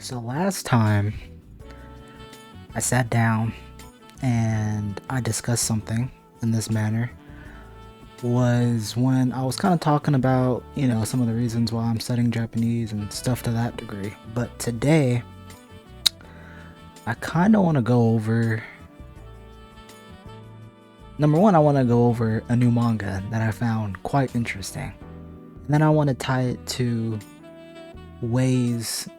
So last time I sat down and I discussed something in this manner was when I was kind of talking about, some of the reasons why I'm studying Japanese and stuff to that degree. But today, I kind of want to go over number one, I want to go over a new manga that I found quite interesting. And then I want to tie it to ways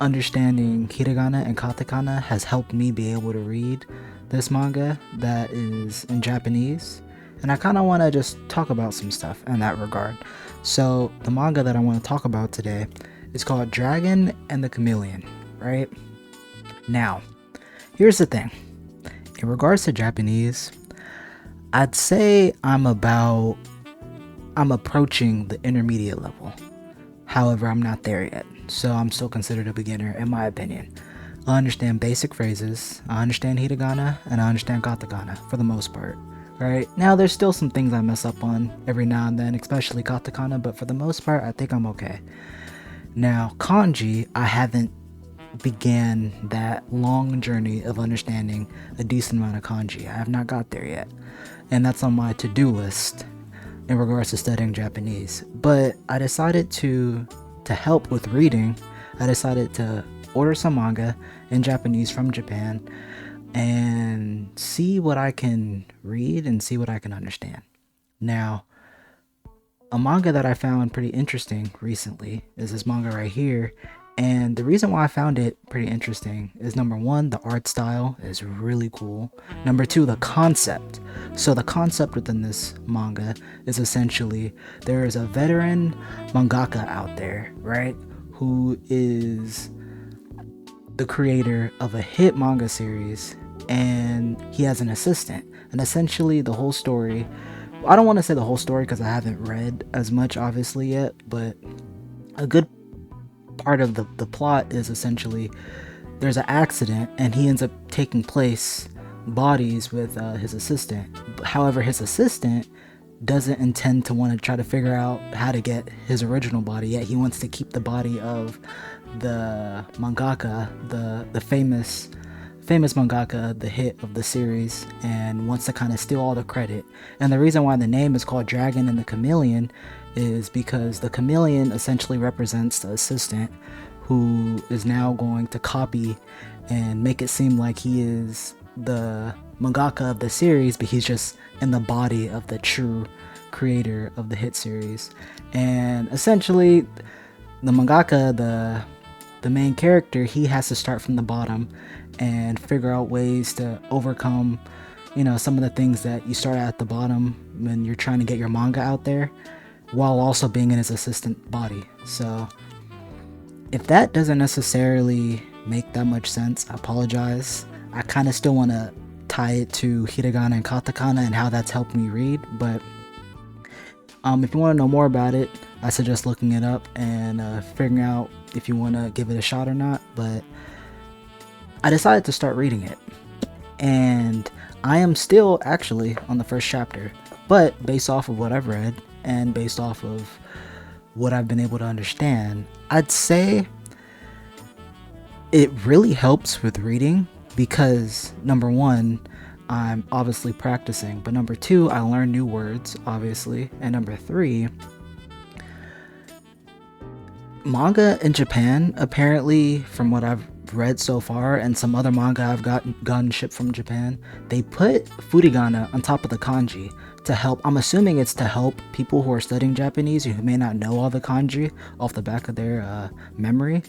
understanding hiragana and katakana has helped me be able to read this manga that is in Japanese. And I kind of want to just talk about some stuff in that regard. So, the manga that I want to talk about today is called Dragon and the Chameleon, right? Now, here's the thing. In regards to Japanese, I'd say I'm approaching the intermediate level. However, I'm not there yet, so I'm still considered a beginner in my opinion. I understand basic phrases, I understand hiragana, and I understand katakana for the most part. Right? Now there's still some things I mess up on every now and then, especially katakana, but for the most part I think I'm okay. Now, kanji, I haven't began that long journey of understanding a decent amount of kanji. I have not got there yet. And that's on my to-do list in regards to studying Japanese. But I decided to help with reading, I decided to order some manga in Japanese from Japan and see what I can read and see what I can understand. Now, a manga that I found pretty interesting recently is this manga right here. And the reason why I found it pretty interesting is number one, the art style is really cool. Number two, the concept. So the concept within this manga is essentially there is a veteran mangaka out there, right? Who is the creator of a hit manga series, and he has an assistant. And essentially the whole story, I don't want to say the whole story because I haven't read as much obviously yet, but a good part of the plot is essentially there's an accident and he ends up taking place bodies with his assistant. However, his assistant doesn't intend to want to try to figure out how to get his original body yet. He wants to keep the body of the mangaka, the famous mangaka, the hit of the series, and wants to kind of steal all the credit. And the reason why the name is called Dragon and the Chameleon is because the chameleon essentially represents the assistant who is now going to copy and make it seem like he is the mangaka of the series, but he's just in the body of the true creator of the hit series. And essentially the mangaka, the main character, he has to start from the bottom and figure out ways to overcome, some of the things that you start at the bottom when you're trying to get your manga out there, while also being in his assistant body. So if that doesn't necessarily make that much sense, I apologize. I kind of still want to tie it to hiragana and katakana and how that's helped me read, but if you want to know more about it, I suggest looking it up and figuring out if you want to give it a shot or not. But I decided to start reading it, and I am still actually on the first chapter, but based off of what I've read and based off of what I've been able to understand, I'd say it really helps with reading because number one, I'm obviously practicing, but number two, I learn new words, obviously, and number three, manga in Japan, apparently, from what I've read so far and some other manga I've gotten shipped from Japan, they put furigana on top of the kanji to help. I'm assuming it's to help people who are studying Japanese who may not know all the kanji off the back of their memory.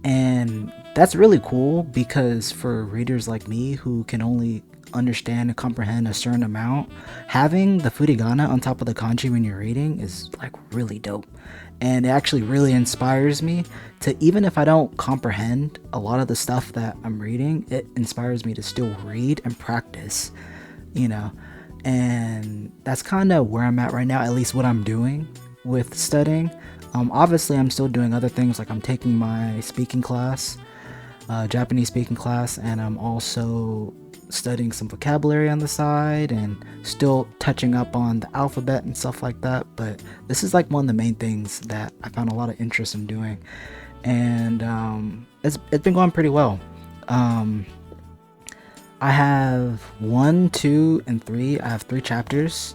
And that's really cool because for readers like me who can only understand and comprehend a certain amount, having the furigana on top of the kanji when you're reading is like really dope. And it actually really inspires me to, even if I don't comprehend a lot of the stuff that I'm reading, it inspires me to still read and practice, and that's kind of where I'm at right now, at least what I'm doing with studying. Obviously I'm still doing other things, like I'm taking my speaking class, Japanese speaking class, and I'm also studying some vocabulary on the side and still touching up on the alphabet and stuff like that. But this is like one of the main things that I found a lot of interest in doing, and it's been going pretty well. I have 1, 2, and 3. I have 3 chapters,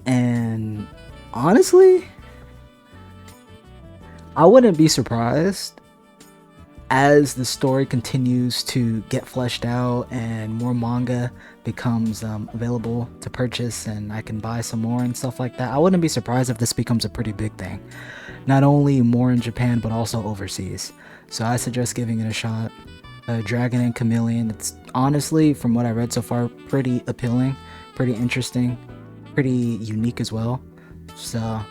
and honestly, I wouldn't be surprised as the story continues to get fleshed out and more manga becomes available to purchase and I can buy some more and stuff like that. I wouldn't be surprised if this becomes a pretty big thing. Not only more in Japan, but also overseas. So I suggest giving it a shot. Dragon and Chameleon, it's honestly, from what I read so far, pretty appealing, pretty interesting, pretty unique as well. So,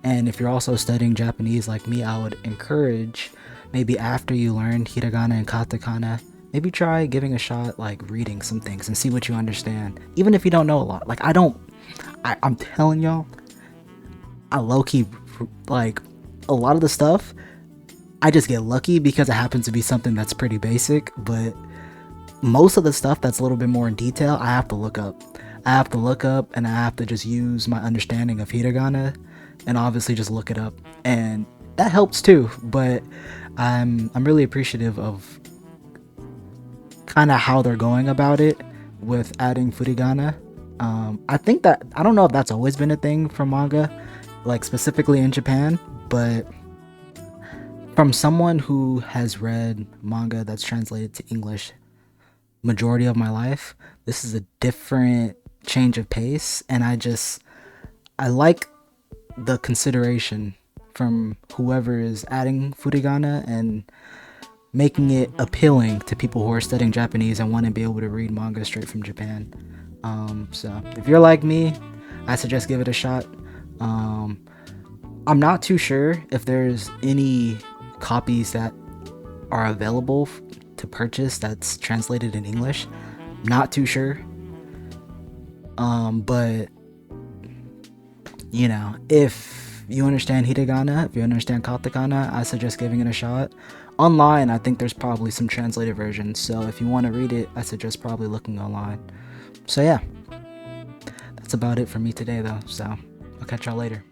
and if you're also studying Japanese like me, I would encourage, maybe after you learn hiragana and katakana, maybe try giving a shot like reading some things and see what you understand, even if you don't know a lot. Like I'm telling y'all, I low-key, like, a lot of the stuff I just get lucky because it happens to be something that's pretty basic, but most of the stuff that's a little bit more in detail, I have to look up. And I have to just use my understanding of hiragana and obviously just look it up. And that helps too, but I'm really appreciative of kind of how they're going about it with adding furigana. I think that, I don't know if that's always been a thing for manga, like specifically in Japan, but from someone who has read manga that's translated to English majority of my life, this is a different change of pace, and I like the consideration from whoever is adding furigana and making it appealing to people who are studying Japanese and want to be able to read manga straight from Japan. So if you're like me, I suggest give it a shot. I'm not too sure if there's any copies that are available to purchase that's translated in English. Not too sure. But you know, if you understand hiragana, if you understand katakana, I suggest giving it a shot. Online, I think there's probably some translated versions, so if you want to read it, I suggest probably looking online. So yeah, that's about it for me today though, so I'll catch y'all later.